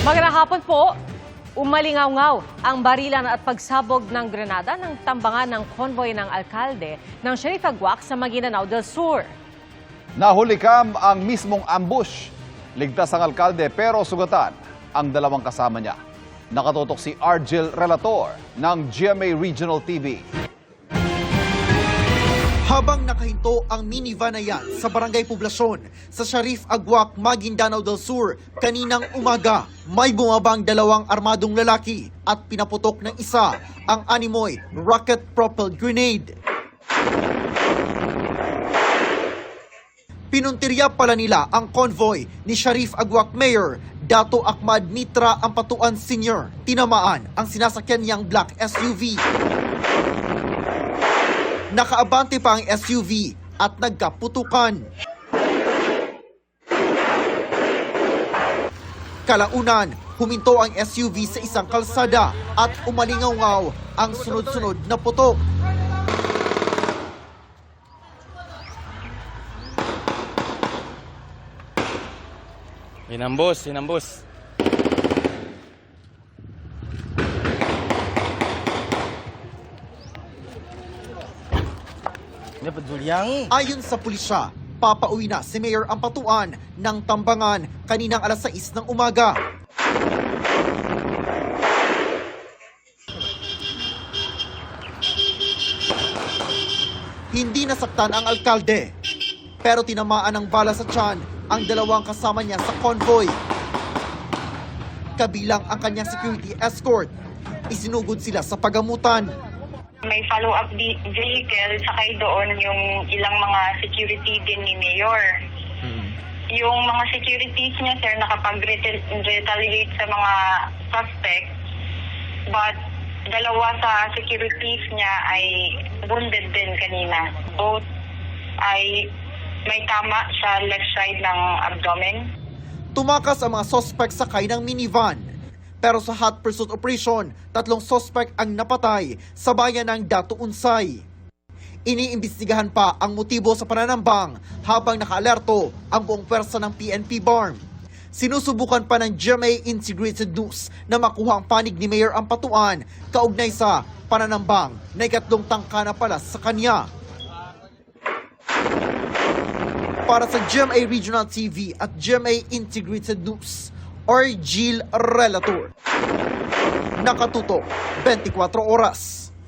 Magandang hapon po. Umalingaw-ngaw ang barilan at pagsabog ng grenada ng tambangan ng konvoy ng alkalde ng Sheriff Aguac sa Maguindanao del Sur. Nahulikam ang mismong ambush. Ligtas ang alkalde pero sugatan ang dalawang kasama niya. Nakatutok si Argel Relator ng GMA Regional TV. Habang nakahinto ang minivan na yan sa Barangay Poblasyon sa Sheriff Aguac, Maguindanao del Sur, kaninang umaga, may bumabang dalawang armadong lalaki at pinaputok ng isa ang animoy rocket-propelled grenade. Pinuntirya pala nila ang convoy ni Sheriff Aguac Mayor Dato Ahmad Mitra Ampatuan Sr. Tinamaan ang sinasakyan niyang black SUV. Nakaabante pa ang SUV at nagkaputukan. Kalaunan, huminto ang SUV sa isang kalsada at umalingaw-ngaw ang sunod-sunod na putok. Inambos. Ayon sa pulisya, papauwi na si Mayor Ampatuan ng Tambangan kaninang alas 6 ng umaga. Hindi nasaktan ang alkalde, pero tinamaan ng bala sa tiyan ang dalawang kasama niya sa convoy. Kabilang ang kanyang security escort. Isinugod sila sa pagamutan. May follow-up vehicle, sakay doon yung ilang mga security din ni Mayor. Yung mga securities niya, sir, nakapag-retaliate sa mga suspect. But dalawa sa securities niya ay wounded din kanina. Both ay may tama sa left side ng abdomen. Tumakas ang mga suspect sakay ng minivan. Pero sa hot pursuit operation, 3 suspect ang napatay sa bayan ng Dato Unsay. Iniimbestigahan pa ang motibo sa pananambang habang nakaalerto ang buong pwersa ng PNP BARM. Sinusubukan pa ng GMA Integrated News na makuha ang panig ni Mayor Ampatuan kaugnay sa pananambang na ikatlong tangka na pala sa kanya. Para sa GMA Regional TV at GMA Integrated News, Argel Relator. Nakatutok 24 oras.